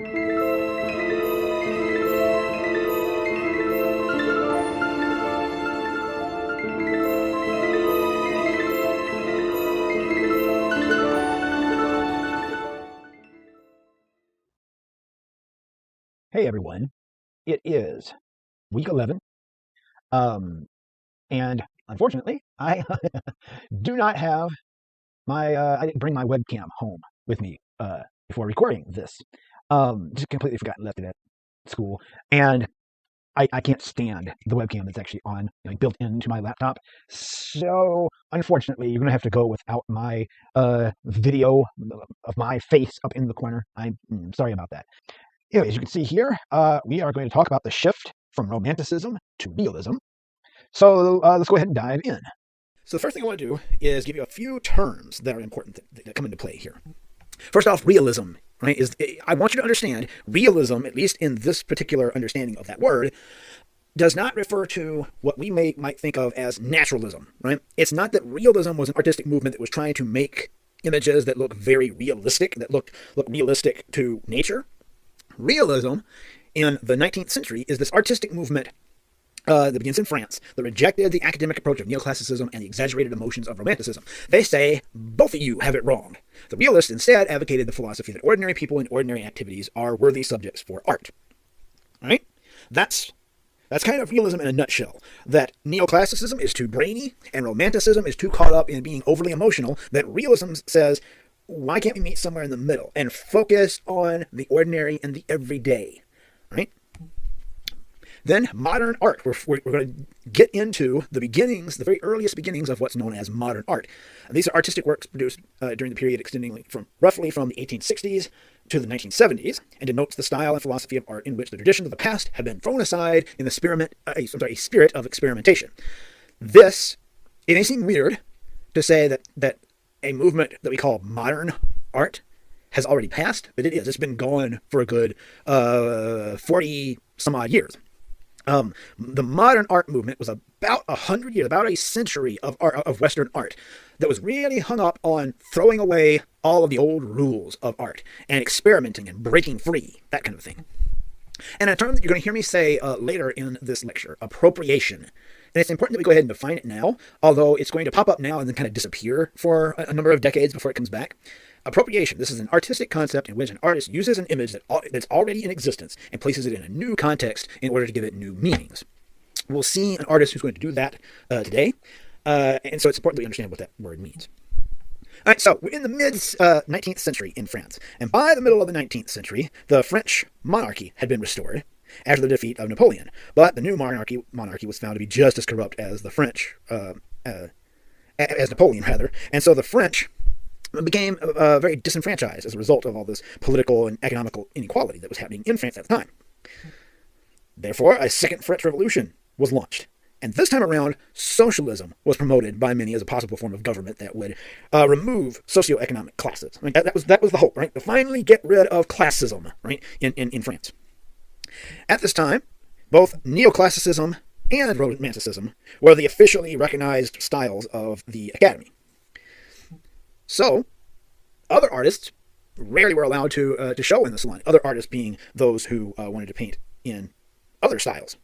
Hey everyone, it is week 11, and unfortunately, I do not have I didn't bring my webcam home with me before recording this. Just completely forgot and left it at school, and I can't stand the webcam that's actually on, built into my laptop. So unfortunately, you're gonna have to go without my video of my face up in the corner. I'm sorry about that. Anyway, as you can see here, we are going to talk about the shift from romanticism to realism. So let's go ahead and dive in. So the first thing I want to do is give you a few terms that are important that come into play here. First off, realism, right? I want you to understand realism, at least in this particular understanding of that word, does not refer to what we might think of as naturalism, right? It's not that realism was an artistic movement that was trying to make images that look very realistic, that look realistic to nature. Realism in the 19th century is this artistic movement that begins in France that rejected the academic approach of neoclassicism and the exaggerated emotions of romanticism. They say, both of you have it wrong. The realists instead advocated the philosophy that ordinary people and ordinary activities are worthy subjects for art. All right? That's kind of realism in a nutshell. That neoclassicism is too brainy and romanticism is too caught up in being overly emotional, that realism says, why can't we meet somewhere in the middle and focus on the ordinary and the everyday, right? Then modern art. We're going to get into the beginnings, the very earliest beginnings of what's known as modern art. And these are artistic works produced during the period extending roughly from the 1860s to the 1970s, and denotes the style and philosophy of art in which the traditions of the past have been thrown aside in the spirit of experimentation. It may seem weird to say that a movement that we call modern art has already passed, but it is. It's been gone for a good 40 some odd years. The modern art movement was about 100 years, about a century of Western art that was really hung up on throwing away all of the old rules of art and experimenting and breaking free, that kind of thing. And a term that you're going to hear me say later in this lecture, appropriation. And it's important that we go ahead and define it now, although it's going to pop up now and then kind of disappear for a number of decades before it comes back. Appropriation. This is an artistic concept in which an artist uses an image that's already in existence and places it in a new context in order to give it new meanings. We'll see an artist who's going to do that today, and so it's important that we understand what that word means. All right, so we're in the mid-19th century in France, and by the middle of the 19th century, the French monarchy had been restored after the defeat of Napoleon. But the new monarchy was found to be just as corrupt as the French, as Napoleon, rather. And so the French became very disenfranchised as a result of all this political and economical inequality that was happening in France at the time. Therefore, a second French Revolution was launched. And this time around, socialism was promoted by many as a possible form of government that would remove socioeconomic classes. I mean, that was the hope, right? To finally get rid of classism, right, in France. At this time, both neoclassicism and romanticism were the officially recognized styles of the Academy. So, other artists rarely were allowed to show in the salon. Other artists being those who wanted to paint in other styles.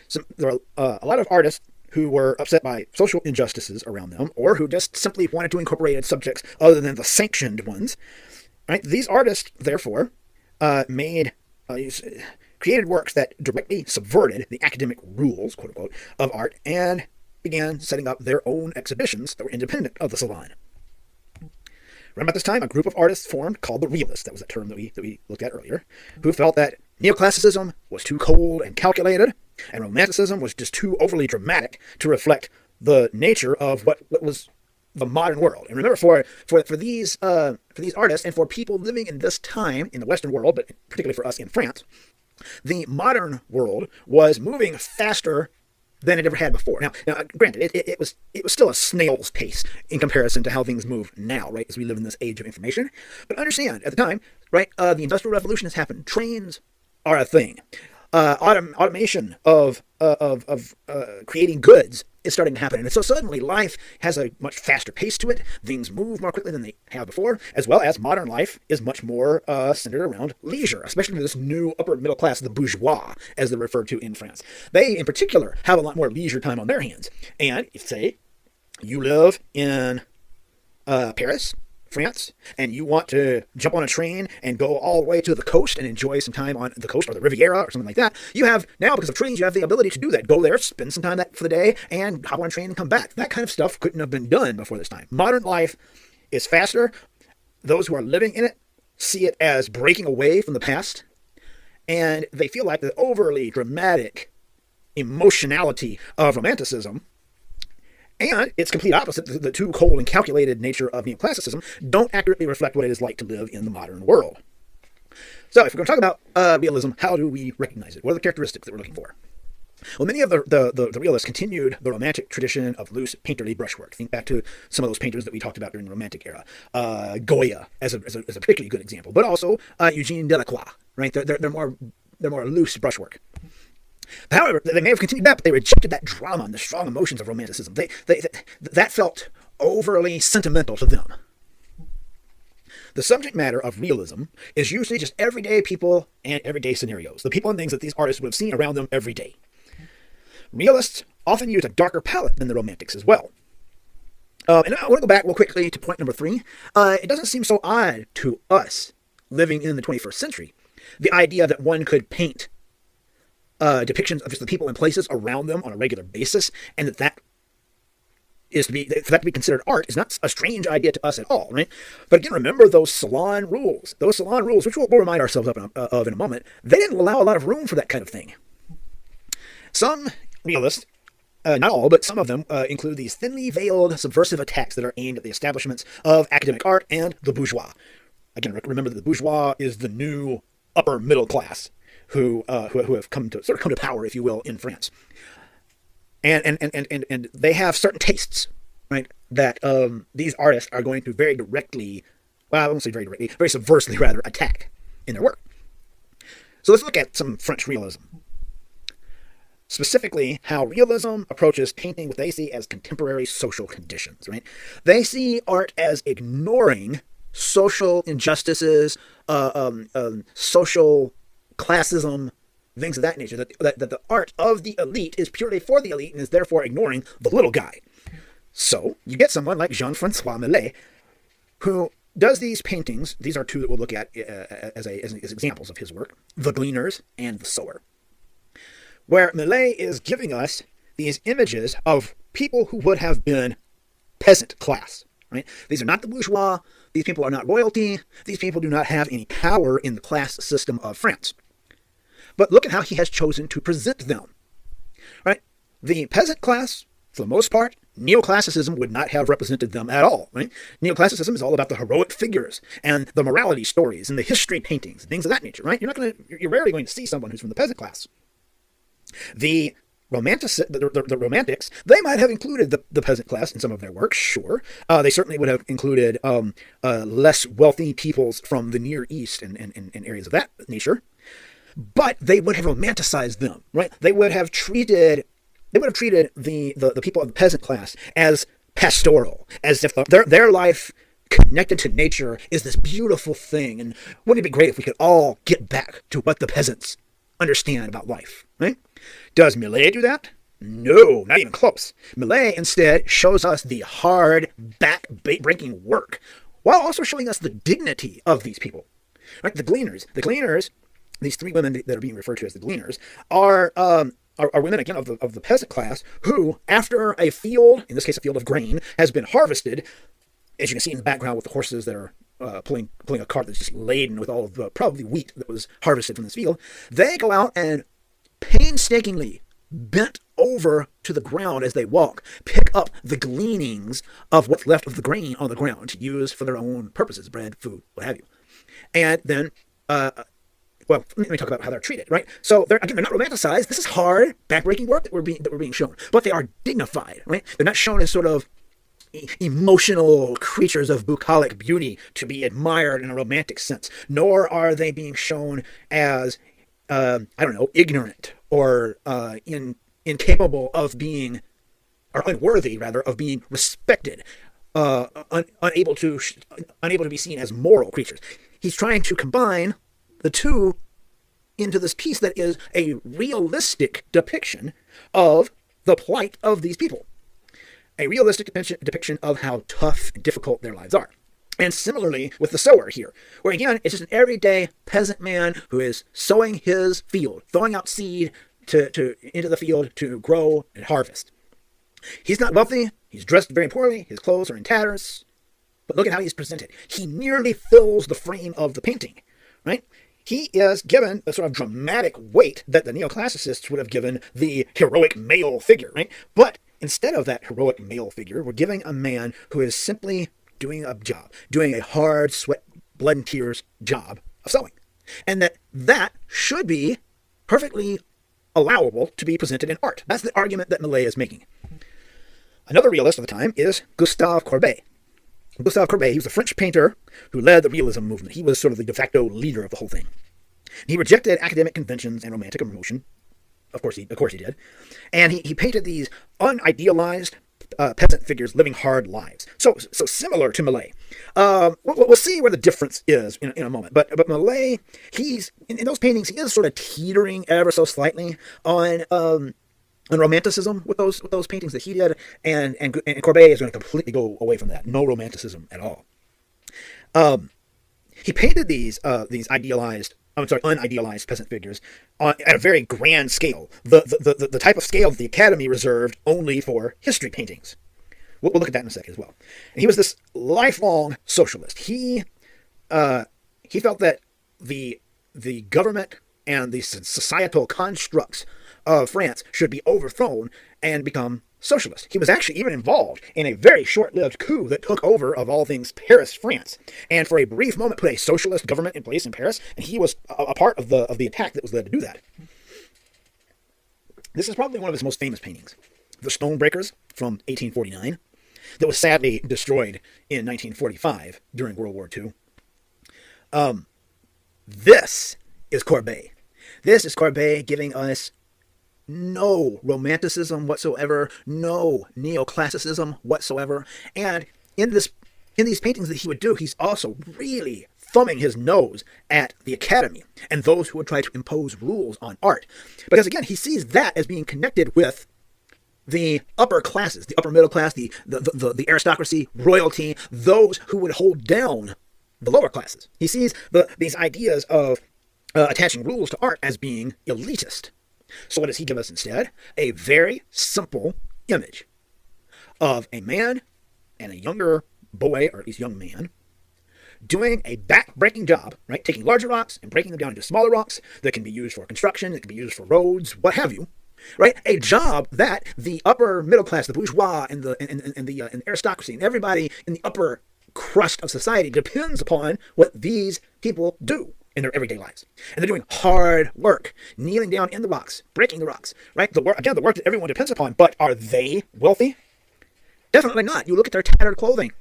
So there are a lot of artists who were upset by social injustices around them, or who just simply wanted to incorporate subjects other than the sanctioned ones. Right? These artists, therefore, created works that directly subverted the academic rules, quote unquote, of art, and began setting up their own exhibitions that were independent of the salon. Around this time, a group of artists formed called the Realists, that was a term that we looked at earlier, who felt that neoclassicism was too cold and calculated, and romanticism was just too overly dramatic to reflect the nature of what was the modern world. And remember, for these artists and for people living in this time in the Western world, but particularly for us in France, the modern world was moving faster than it ever had before. Now granted, it was still a snail's pace in comparison to how things move now, right, as we live in this age of information. But understand, at the time, right, the Industrial Revolution has happened. Trains are a thing. Automation of creating goods is starting to happen. And so suddenly life has a much faster pace to it. Things move more quickly than they have before, as well as modern life is much more centered around leisure, especially this new upper middle class, the bourgeois, as they're referred to in France. They, in particular, have a lot more leisure time on their hands. And if, say, you live in Paris, France, and you want to jump on a train and go all the way to the coast and enjoy some time on the coast or the Riviera or something like that, you have now, because of trains, you have the ability to do that. Go there, spend some time for the day, and hop on a train and come back. That kind of stuff couldn't have been done before this time. Modern life is faster. Those who are living in it see it as breaking away from the past, and they feel like the overly dramatic emotionality of romanticism and its complete opposite, the too cold and calculated nature of neoclassicism, don't accurately reflect what it is like to live in the modern world. So if we're going to talk about realism, how do we recognize it? What are the characteristics that we're looking for? Well, many of the realists continued the romantic tradition of loose painterly brushwork. Think back to some of those painters that we talked about during the Romantic era. Goya as a particularly good example, but also Eugene Delacroix. Right? They're more loose brushwork. However, they may have continued that, but they rejected that drama and the strong emotions of romanticism. That felt overly sentimental to them. The subject matter of realism is usually just everyday people and everyday scenarios, the people and things that these artists would have seen around them every day. Realists often use a darker palette than the romantics as well. And I want to go back real quickly to point number 3. It doesn't seem so odd to us living in the 21st century, the idea that one could paint depictions of just the people and places around them on a regular basis, and that is for that to be considered art is not a strange idea to us at all, right? But again, remember those salon rules. Those salon rules, which we'll remind ourselves of in a moment, they didn't allow a lot of room for that kind of thing. Some realists, not all, but some of them include these thinly veiled subversive attacks that are aimed at the establishments of academic art and the bourgeois. Again, remember that the bourgeois is the new upper middle class who have come to power, if you will, in France, and they have certain tastes, right? That these artists are going to very directly, well, I won't say very directly, very subversively rather, attack in their work. So let's look at some French realism, specifically how realism approaches painting what they see as contemporary social conditions. Right? They see art as ignoring social injustices, social classism, things of that nature, that the art of the elite is purely for the elite and is therefore ignoring the little guy. So you get someone like Jean-Francois Millet, who does these paintings. These are two that we'll look at as examples of his work, The Gleaners and The Sower, where Millet is giving us these images of people who would have been peasant class. Right? These are not the bourgeois. These people are not royalty. These people do not have any power in the class system of France. But look at how he has chosen to present them. Right? The peasant class, for the most part, neoclassicism would not have represented them at all. Right? Neoclassicism is all about the heroic figures and the morality stories and the history paintings, things of that nature. Right? You're rarely going to see someone who's from the peasant class. The romantics, they might have included the peasant class in some of their works, sure. They certainly would have included less wealthy peoples from the Near East and areas of that nature. But they would have romanticized them, right? They would have treated the people of the peasant class as pastoral, as if their life connected to nature is this beautiful thing. And wouldn't it be great if we could all get back to what the peasants understand about life, right? Does Millet do that? No, not even close. Millet instead shows us the hard, back-breaking work, while also showing us the dignity of these people. Right? The Gleaners, these 3 women that are being referred to as the Gleaners, are women, again, of the peasant class, who, after a field, in this case a field of grain, has been harvested, as you can see in the background with the horses that are pulling a cart that's just laden with all of the probably wheat that was harvested from this field, they go out and painstakingly, bent over to the ground as they walk, pick up the gleanings of what's left of the grain on the ground to use for their own purposes, bread, food, what have you. And then, well, let me talk about how they're treated, right? So they're not romanticized. This is hard, backbreaking work that we're being shown, but they are dignified, right? They're not shown as sort of emotional creatures of bucolic beauty to be admired in a romantic sense, nor are they being shown as I don't know, ignorant or incapable of being, or unworthy rather, of being respected, unable to be seen as moral creatures. He's trying to combine the two into this piece that is a realistic depiction of the plight of these people, a realistic depiction of how tough and difficult their lives are. And similarly with the sower here, where again, it's just an everyday peasant man who is sowing his field, throwing out seed into the field to grow and harvest. He's not wealthy, he's dressed very poorly, his clothes are in tatters, but look at how he's presented. He nearly fills the frame of the painting, right? He is given a sort of dramatic weight that the neoclassicists would have given the heroic male figure, right? But instead of that heroic male figure, we're giving a man who is simply doing a job, doing a hard sweat, blood and tears job of sewing. And that should be perfectly allowable to be presented in art. That's the argument that Millet is making. Another realist of the time is Gustave Courbet. Gustave Courbet, he was a French painter who led the realism movement. He was sort of the de facto leader of the whole thing. He rejected academic conventions and romantic emotion. Of course he did. And he painted these unidealized peasant figures living hard lives. So similar to Millet. We'll see where the difference is in a moment. But Millet, he's in those paintings, he is sort of teetering ever so slightly on romanticism with those paintings that he did, and Courbet is going to completely go away from that. No romanticism at all. He painted these unidealized peasant figures at a very grand scale, the type of scale that the Academy reserved only for history paintings. We'll look at that in a second as well. And he was this lifelong socialist. He felt that the government and the societal constructs of France should be overthrown and become socialist. He was actually even involved in a very short-lived coup that took over, of all things, Paris, France, and for a brief moment put a socialist government in place in Paris, and he was a part of the attack that was led to do that. This is probably one of his most famous paintings, The Stonebreakers from 1849, that was sadly destroyed in 1945 during World War II. This is Courbet. This is Courbet giving us no romanticism whatsoever, no neoclassicism whatsoever. And in these paintings that he would do, he's also really thumbing his nose at the Academy and those who would try to impose rules on art. Because again, he sees that as being connected with the upper classes, the upper middle class, the aristocracy, royalty, those who would hold down the lower classes. He sees these ideas of attaching rules to art as being elitist. So what does he give us instead? A very simple image of a man and a younger boy, or at least young man, doing a back-breaking job, right? Taking larger rocks and breaking them down into smaller rocks that can be used for construction, that can be used for roads, what have you, right? A job that the upper middle class, the bourgeois, and the aristocracy, and everybody in the upper crust of society depends upon what these people do in their everyday lives. And they're doing hard work, kneeling down in the rocks, breaking the rocks, right? The work that everyone depends upon, but are they wealthy? Definitely not. You look at their tattered clothing.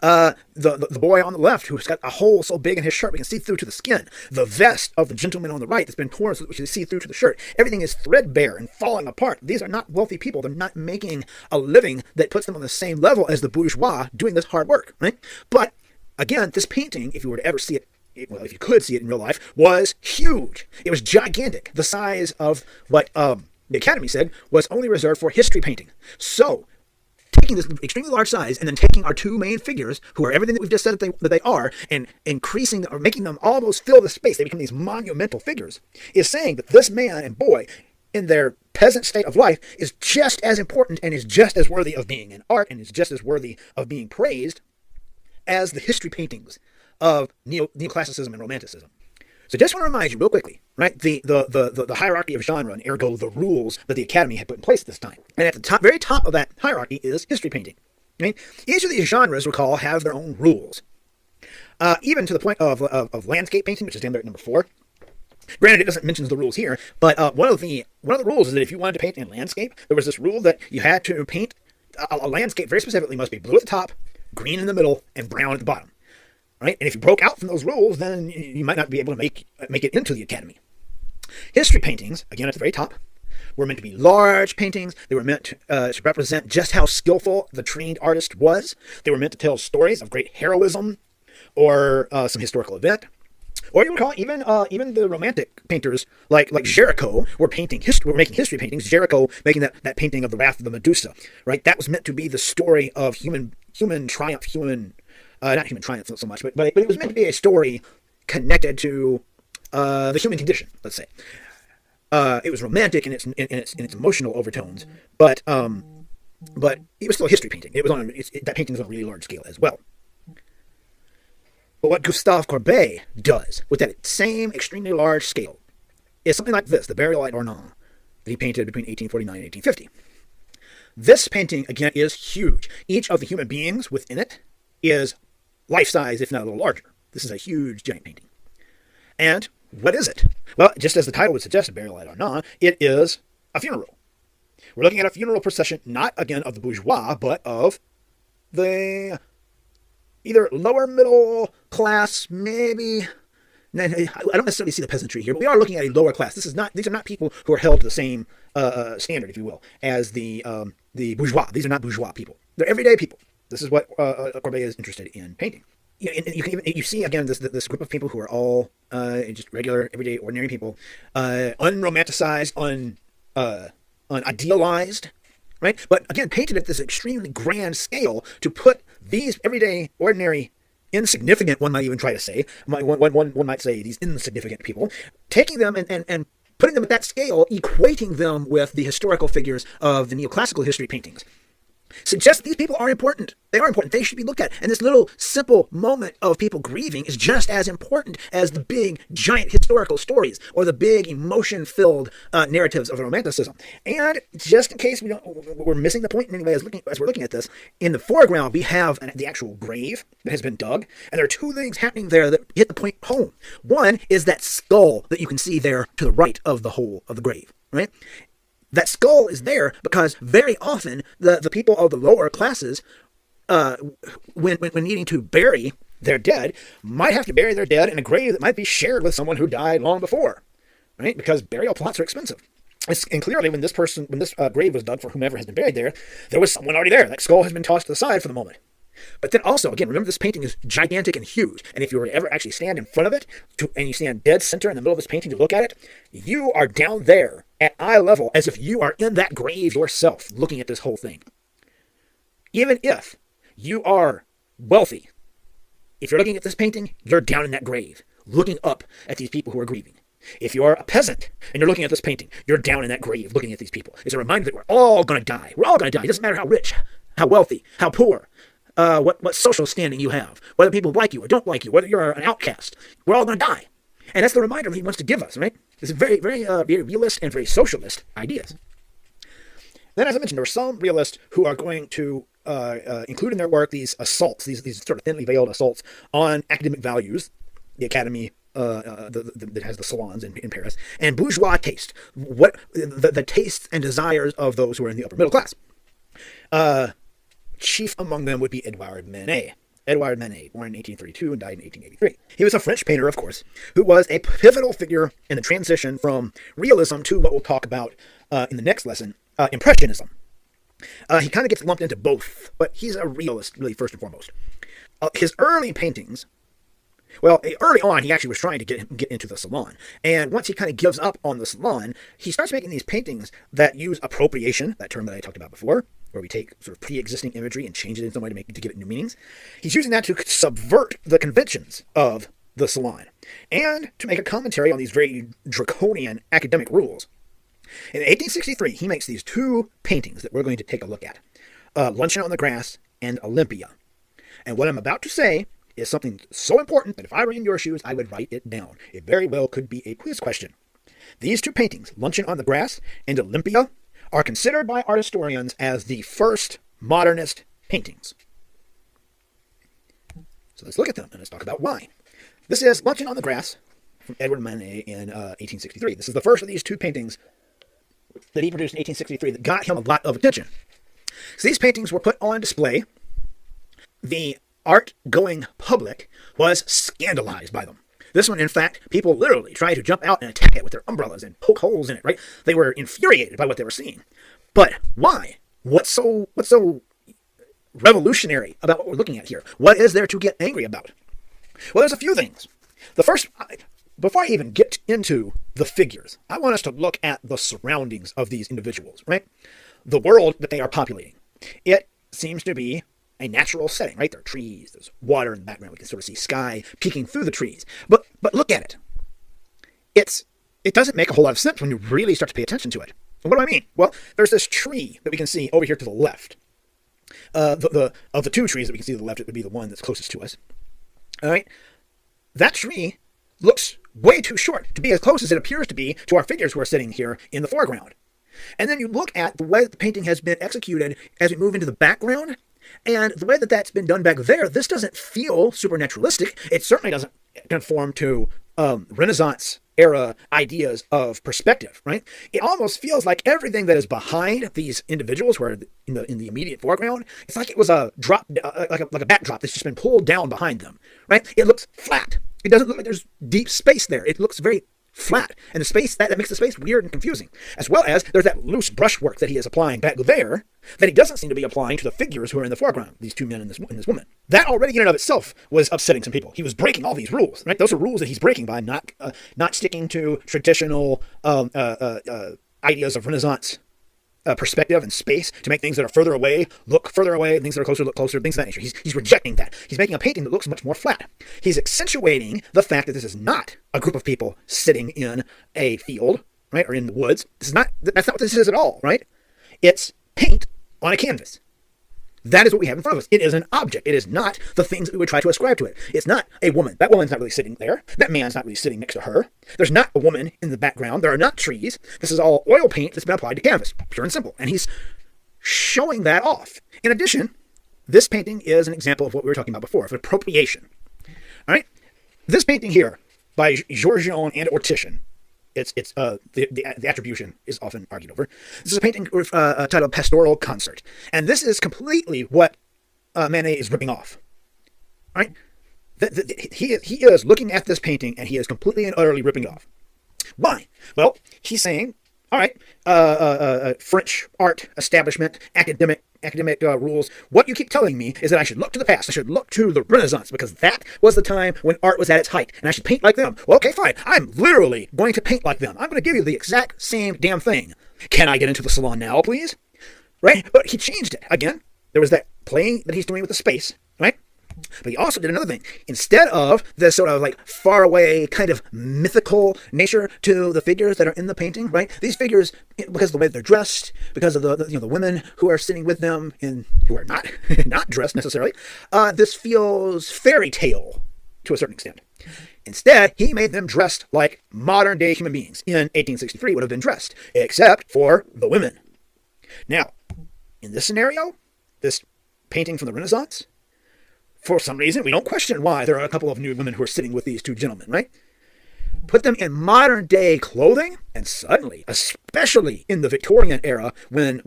The boy on the left who's got a hole so big in his shirt we can see through to the skin. The vest of the gentleman on the right that's been torn so that we can see through to the shirt. Everything is threadbare and falling apart. These are not wealthy people. They're not making a living that puts them on the same level as the bourgeois doing this hard work, right? But again, this painting, if you were to ever see it, well, if you could see it in real life, was huge. It was gigantic. The size of what the Academy said was only reserved for history painting. So, taking this extremely large size and then taking our two main figures, who are everything that we've just said that they are, and increasing or making them almost fill the space, they become these monumental figures, is saying that this man and boy, in their peasant state of life, is just as important and is just as worthy of being in art and is just as worthy of being praised as the history paintings of neoclassicism and romanticism. So just want to remind you real quickly, right, the hierarchy of genre, and ergo the rules that the Academy had put in place at this time. And at the very top of that hierarchy is history painting. Right? Each of these genres, recall, have their own rules. Even to the point of landscape painting, which is down there at number 4. Granted, it doesn't mention the rules here, but one of the rules is that if you wanted to paint in landscape, there was this rule that you had to paint a landscape very specifically. Must be blue at the top, green in the middle, and brown at the bottom. Right? And if you broke out from those rules, then you might not be able to make it into the Academy. History paintings, again at the very top, were meant to be large paintings. They were meant to represent just how skillful the trained artist was. They were meant to tell stories of great heroism or some historical event. Or you would call it even the romantic painters like Jericho were making history paintings. Jericho making that painting of the Wrath of the Medusa, right? That was meant to be the story of human triumph, not human triumph so much, but it was meant to be a story connected to the human condition. Let's say it was romantic in its emotional overtones, but it was still a history painting. It was that painting was on a really large scale as well. But what Gustave Courbet does with that same extremely large scale is something like this, the Burial at Ornans, that he painted between 1849 and 1850. This painting, again, is huge. Each of the human beings within it is life-size, if not a little larger. This is a huge, giant painting. And what is it? Well, just as the title would suggest, a Burial at Ornans, it is a funeral. We're looking at a funeral procession, not, again, of the bourgeois, but of the either lower middle class, maybe. I don't necessarily see the peasantry here, but we are looking at a lower class. These are not people who are held to the same standard, if you will, as the bourgeois. These are not bourgeois people. They're everyday people. This is what Courbet is interested in painting. You see again this group of people who are all just regular, everyday, ordinary people, unromanticized, unidealized. Right? But again, painted at this extremely grand scale to put these everyday, ordinary, insignificant, one might even try to say, one might say these insignificant people, taking them and putting them at that scale, equating them with the historical figures of the neoclassical history paintings. Suggests these people are important. They are important. They should be looked at. And this little simple moment of people grieving is just as important as the big, giant historical stories or the big emotion-filled narratives of Romanticism. And just in case we're missing the point anyway, as we're looking at this, in the foreground we have the actual grave that has been dug, and there are two things happening there that hit the point home. One is that skull that you can see there to the right of the hole of the grave, right? That skull is there because very often the people of the lower classes, when needing to bury their dead, might have to bury their dead in a grave that might be shared with someone who died long before, right? Because burial plots are expensive. And clearly, when this grave was dug for whomever has been buried there was someone already there. That skull has been tossed to the side for the moment. But then also, again, remember this painting is gigantic and huge. And if you were to ever actually stand in front of it, and you stand dead center in the middle of this painting to look at it, you are down there at eye level as if you are in that grave yourself looking at this whole thing. Even if you are wealthy, if you're looking at this painting, you're down in that grave, looking up at these people who are grieving. If you are a peasant and you're looking at this painting, you're down in that grave looking at these people. It's a reminder that we're all going to die. We're all going to die. It doesn't matter how rich, how wealthy, how poor, what social standing you have, whether people like you or don't like you, whether you're an outcast. We're all going to die. And that's the reminder he wants to give us, right? It's very, very realist and very socialist ideas. Then, as I mentioned, there are some realists who are going to include in their work these assaults, these sort of thinly veiled assaults on academic values, the academy that has the salons in Paris, and bourgeois taste, what the tastes and desires of those who are in the upper middle class. Chief among them would be Edouard Manet. Edouard Manet, born in 1832 and died in 1883. He was a French painter, of course, who was a pivotal figure in the transition from realism to what we'll talk about in the next lesson, Impressionism. He kind of gets lumped into both, but he's a realist, really, first and foremost. His early paintings, well, early on, he actually was trying to get into the salon. And once he kind of gives up on the salon, he starts making these paintings that use appropriation, that term that I talked about before, where we take sort of pre-existing imagery and change it in some way to give it new meanings. He's using that to subvert the conventions of the salon and to make a commentary on these very draconian academic rules. In 1863, he makes these two paintings that we're going to take a look at, Luncheon on the Grass and Olympia. And what I'm about to say is something so important that if I were in your shoes, I would write it down. It very well could be a quiz question. These two paintings, Luncheon on the Grass and Olympia, are considered by art historians as the first modernist paintings. So let's look at them and let's talk about why. This is Luncheon on the Grass from Edouard Manet in 1863. This is the first of these two paintings that he produced in 1863 that got him a lot of attention. So these paintings were put on display. The art-going public was scandalized by them. This one, in fact, people literally tried to jump out and attack it with their umbrellas and poke holes in it, right? They were infuriated by what they were seeing. But why? What's so revolutionary about what we're looking at here? What is there to get angry about? Well, there's a few things. The first, before I even get into the figures, I want us to look at the surroundings of these individuals, right? The world that they are populating. It seems to be a natural setting, right? There are trees, there's water in the background. We can sort of see sky peeking through the trees. But look at it. It doesn't make a whole lot of sense when you really start to pay attention to it. And what do I mean? Well, there's this tree that we can see over here to the left. Of the two trees that we can see to the left, it would be the one that's closest to us. All right? That tree looks way too short to be as close as it appears to be to our figures who are sitting here in the foreground. And then you look at the way that the painting has been executed as we move into the background, and the way that that's been done back there, this doesn't feel supernaturalistic. It certainly doesn't conform to Renaissance era ideas of perspective, right? It almost feels like everything that is behind these individuals who are in the immediate foreground, it's like it was a drop, like a backdrop that's just been pulled down behind them, right? It looks flat. It doesn't look like there's deep space there. It looks very flat, and the space that makes the space weird and confusing, as well as there's that loose brushwork that he is applying back there that he doesn't seem to be applying to the figures who are in the foreground, these two men and this woman. That already in and of itself was upsetting some people. He was breaking all these rules, right? Those are rules that he's breaking by not sticking to traditional ideas of Renaissance perspective and space to make things that are further away look further away, things that are closer look closer, things of that nature. He's rejecting that. He's making a painting that looks much more flat. He's accentuating the fact that this is not a group of people sitting in a field, right, or in the woods. That's not what this is at all, right? It's paint on a canvas. That is what we have in front of us. It is an object. It is not the things that we would try to ascribe to it. It's not a woman. That woman's not really sitting there. That man's not really sitting next to her. There's not a woman in the background. There are not trees. This is all oil paint that's been applied to canvas, pure and simple. And he's showing that off. In addition, this painting is an example of what we were talking about before, of appropriation. All right? This painting here by Georgion and or Titian, the attribution is often argued over. This is a painting titled Pastoral Concert. And this is completely what Manet is ripping off. All right? He is looking at this painting and he is completely and utterly ripping it off. Why? Well, he's saying, all right, French art establishment, academic rules. What you keep telling me is that I should look to the past. I should look to the Renaissance because that was the time when art was at its height, and I should paint like them. Well, okay, fine. I'm literally going to paint like them. I'm going to give you the exact same damn thing. Can I get into the salon now, please? Right? But he changed it. Again, there was that playing that he's doing with the space, right? But he also did another thing. Instead of this sort of like far away kind of mythical nature to the figures that are in the painting, right? These figures, because of the way they're dressed, because of the women who are sitting with them and who are not not dressed necessarily, this feels fairy tale to a certain extent. Instead, he made them dressed like modern day human beings in 1863 would have been dressed, except for the women. Now, in this scenario, this painting from the Renaissance, for some reason, we don't question why there are a couple of nude women who are sitting with these two gentlemen, right? Put them in modern day clothing, and suddenly, especially in the Victorian era, when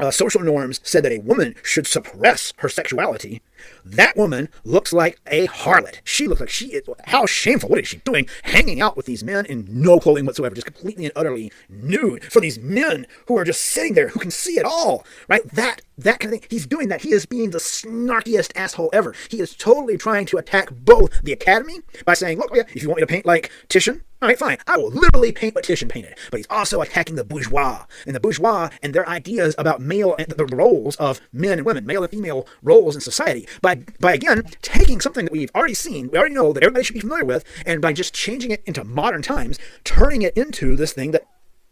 social norms said that a woman should suppress her sexuality, that woman looks like a harlot. She looks like she is, how shameful. What is she doing? Hanging out with these men in no clothing whatsoever, just completely and utterly nude for these men who are just sitting there, who can see it all, right? That kind of thing. He's doing that. He is being the snarkiest asshole ever. He is totally trying to attack both the Academy by saying, look, if you want me to paint like Titian, all right, fine. I will literally paint what Titian painted. But he's also attacking the bourgeois and their ideas about male and the roles of men and women, male and female roles in society. By again, taking something that we've already seen, we already know that everybody should be familiar with, and by just changing it into modern times, turning it into this thing that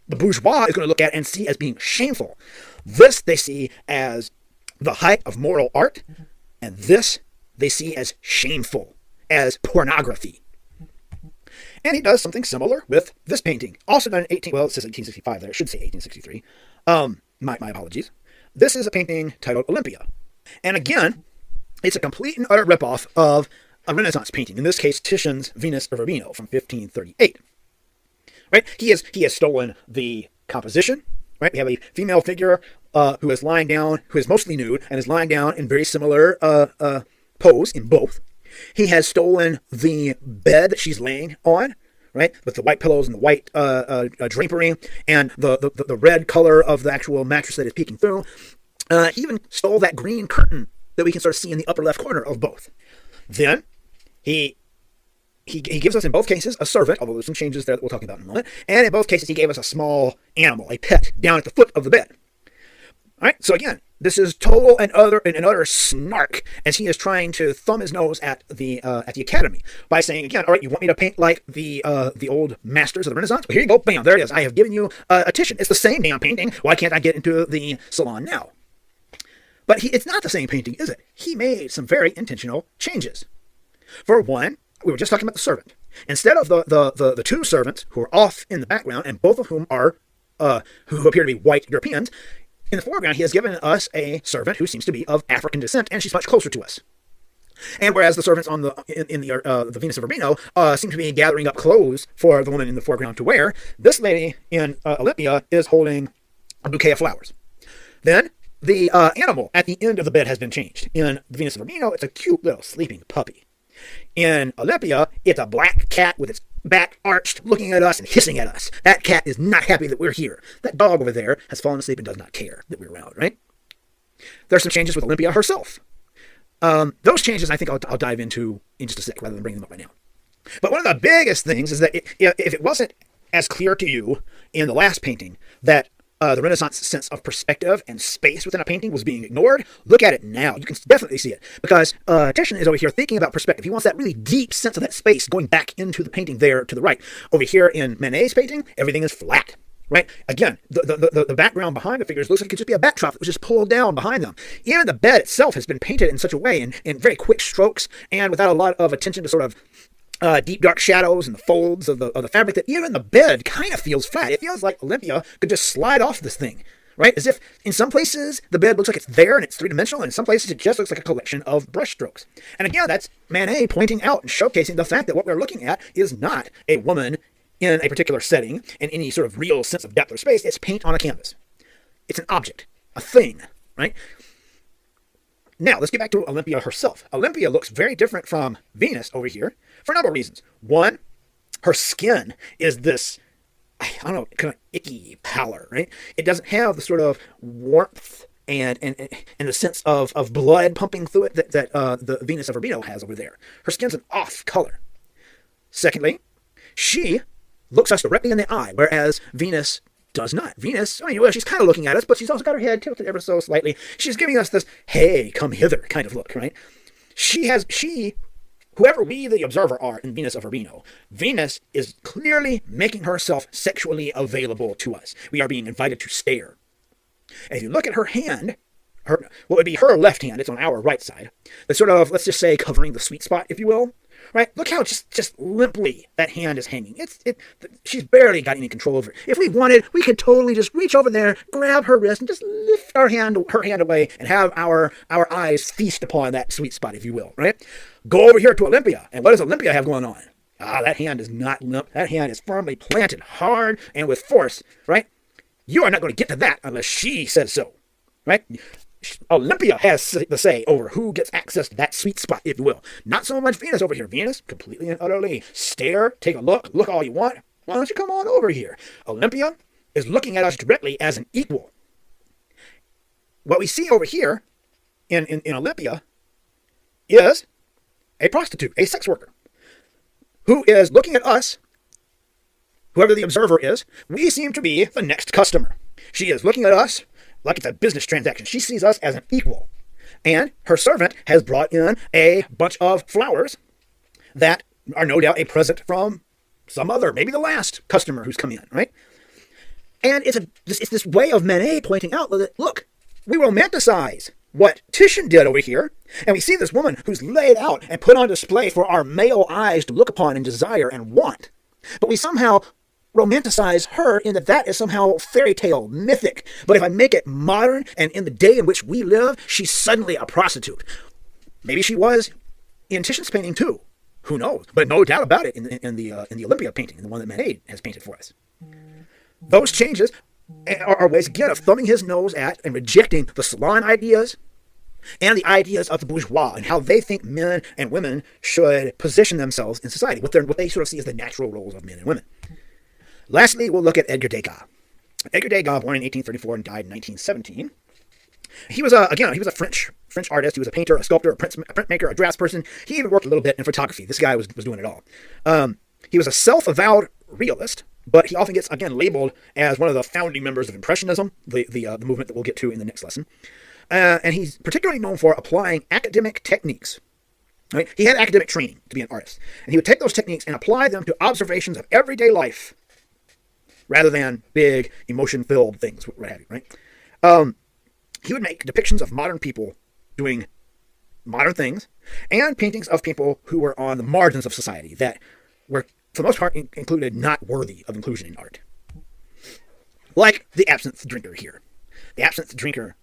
the bourgeois is going to look at and see as being shameful. This they see as the height of moral art, and this they see as shameful, as pornography. And he does something similar with this painting, also done in it says 1865 there. It should say 1863. My apologies. This is a painting titled Olympia. And again, it's a complete and utter ripoff of a Renaissance painting, in this case, Titian's Venus of Urbino from 1538. Right? He has stolen the composition. Right? We have a female figure who is lying down, who is mostly nude, and is lying down in very similar pose in both. He has stolen the bed that she's laying on, right, with the white pillows and the white drapery and the red color of the actual mattress that is peeking through. He even stole that green curtain that we can sort of see in the upper left corner of both. Then he gives us in both cases a servant, although there's some changes there that we'll talk about in a moment. And in both cases, he gave us a small animal, a pet, down at the foot of the bed. All right, so again, this is total and utter snark as he is trying to thumb his nose at the academy by saying again, all right, you want me to paint like the old masters of the Renaissance? Well, here you go, bam, there it is. I have given you a Titian. It's the same damn painting. Why can't I get into the salon now? But it's not the same painting, is it? He made some very intentional changes. For one, we were just talking about the servant. Instead of the two servants who are off in the background, and both of whom are who appear to be white Europeans, in the foreground he has given us a servant who seems to be of African descent, and she's much closer to us. And whereas the servants on the Venus of Urbino seem to be gathering up clothes for the woman in the foreground to wear, this lady in Olympia is holding a bouquet of flowers. Then the animal at the end of the bed has been changed. In the Venus of Urbino, it's a cute little sleeping puppy. In Olympia, it's a black cat with its back arched, looking at us and hissing at us. That cat is not happy that we're here. That dog over there has fallen asleep and does not care that we're around, right? There's some changes with Olympia herself. Those changes I think I'll dive into in just a sec rather than bring them up right now. But one of the biggest things is that if it wasn't as clear to you in the last painting that the Renaissance sense of perspective and space within a painting was being ignored, look at it now. You can definitely see it. Because Titian is over here thinking about perspective. He wants that really deep sense of that space going back into the painting there to the right. Over here in Manet's painting, everything is flat. Right? Again, the background behind the figures looks like it could just be a backdrop that was just pulled down behind them. Even the bed itself has been painted in such a way, in very quick strokes, and without a lot of attention to sort of deep dark shadows and the folds of the fabric, that even the bed kind of feels flat. It feels like Olympia could just slide off this thing, right? As if in some places the bed looks like it's there and it's three-dimensional, and in some places it just looks like a collection of brush strokes. And again, that's Manet pointing out and showcasing the fact that what we're looking at is not a woman in a particular setting in any sort of real sense of depth or space. It's paint on a canvas. It's an object, a thing, right? Now, let's get back to Olympia herself. Olympia looks very different from Venus over here for a number of reasons. One, her skin is this, I don't know, kind of icky pallor, right? It doesn't have the sort of warmth and the sense of blood pumping through it that the Venus of Urbino has over there. Her skin's an off color. Secondly, she looks us directly in the eye, whereas Venus does not. Venus, I mean, well, she's kind of looking at us, but she's also got her head tilted ever so slightly. She's giving us this, hey, come hither kind of look, right? Whoever we, the observer, are in Venus of Urbino, Venus is clearly making herself sexually available to us. We are being invited to stare. And if you look at her hand, what would be her left hand, it's on our right side, that's sort of, let's just say, covering the sweet spot, if you will. Right? Look how just limply that hand is hanging. She's barely got any control over it. If we wanted, we could totally just reach over there, grab her wrist, and just lift her hand away and have our eyes feast upon that sweet spot, if you will. Right? Go over here to Olympia, and what does Olympia have going on? That hand is not limp. That hand is firmly planted, hard and with force. Right? You are not going to get to that unless she says so. Right? Olympia has the say over who gets access to that sweet spot, if you will. Not so much Venus over here. Venus, completely and utterly stare, take a look all you want. Why don't you come on over here? Olympia is looking at us directly as an equal. What we see over here in Olympia is a prostitute, a sex worker, who is looking at us, whoever the observer is. We seem to be the next customer. She is looking at us like it's a business transaction. She sees us as an equal. And her servant has brought in a bunch of flowers that are no doubt a present from some other, maybe the last customer who's come in, right? And it's this way of Manet pointing out that, look, we romanticize what Titian did over here, and we see this woman who's laid out and put on display for our male eyes to look upon and desire and want. But we somehow romanticize her in that is somehow fairy tale, mythic. But if I make it modern and in the day in which we live, she's suddenly a prostitute. Maybe she was in Titian's painting too. Who knows? But no doubt about it in the Olympia painting, the one that Manet has painted for us. Those changes are ways, again, of thumbing his nose at and rejecting the salon ideas and the ideas of the bourgeois and how they think men and women should position themselves in society, what they sort of see as the natural roles of men and women. Lastly, we'll look at Edgar Degas. Edgar Degas, born in 1834 and died in 1917. He was a French artist. He was a painter, a sculptor, a printmaker, a draftsperson. He even worked a little bit in photography. This guy was doing it all. He was a self-avowed realist, but he often gets, again, labeled as one of the founding members of Impressionism, the movement that we'll get to in the next lesson. And he's particularly known for applying academic techniques. Right? He had academic training to be an artist, and he would take those techniques and apply them to observations of everyday life, rather than big emotion-filled things, what have you. Right? He would make depictions of modern people doing modern things, and paintings of people who were on the margins of society that were, for the most part, included not worthy of inclusion in art. Like the absinthe drinker here. The absinthe drinker,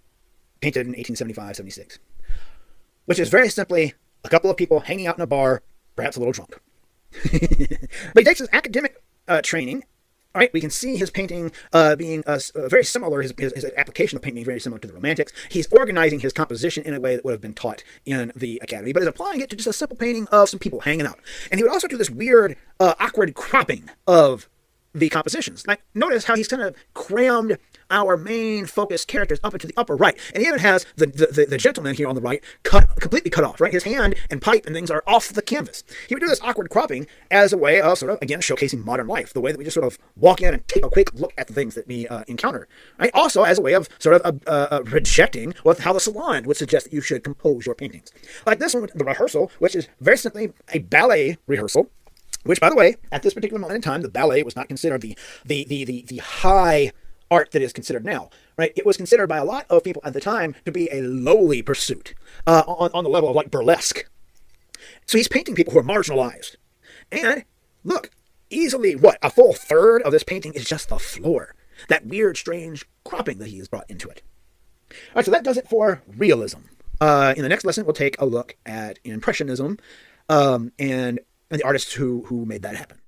painted in 1875-76, which is very simply a couple of people hanging out in a bar, perhaps a little drunk. But he takes his academic training. All right, we can see his painting being very similar, his application of painting being very similar to the Romantics. He's organizing his composition in a way that would have been taught in the academy, but he's applying it to just a simple painting of some people hanging out. And he would also do this weird, awkward cropping of the compositions. Like, notice how he's kind of crammed our main focus characters up into the upper right. And he even has the gentleman here on the right completely cut off, right? His hand and pipe and things are off the canvas. He would do this awkward cropping as a way of sort of, again, showcasing modern life, the way that we just sort of walk in and take a quick look at the things that we encounter. Right? Also as a way of sort of rejecting how the salon would suggest that you should compose your paintings. Like this one, the rehearsal, which is very simply a ballet rehearsal, which, by the way, at this particular moment in time, the ballet was not considered the high art that is considered now, right? It was considered by a lot of people at the time to be a lowly pursuit on the level of like burlesque. So he's painting people who are marginalized. And look, easily, a full third of this painting is just the floor. That weird, strange cropping that he has brought into it. All right, so that does it for realism. In the next lesson, we'll take a look at Impressionism and the artists who made that happen.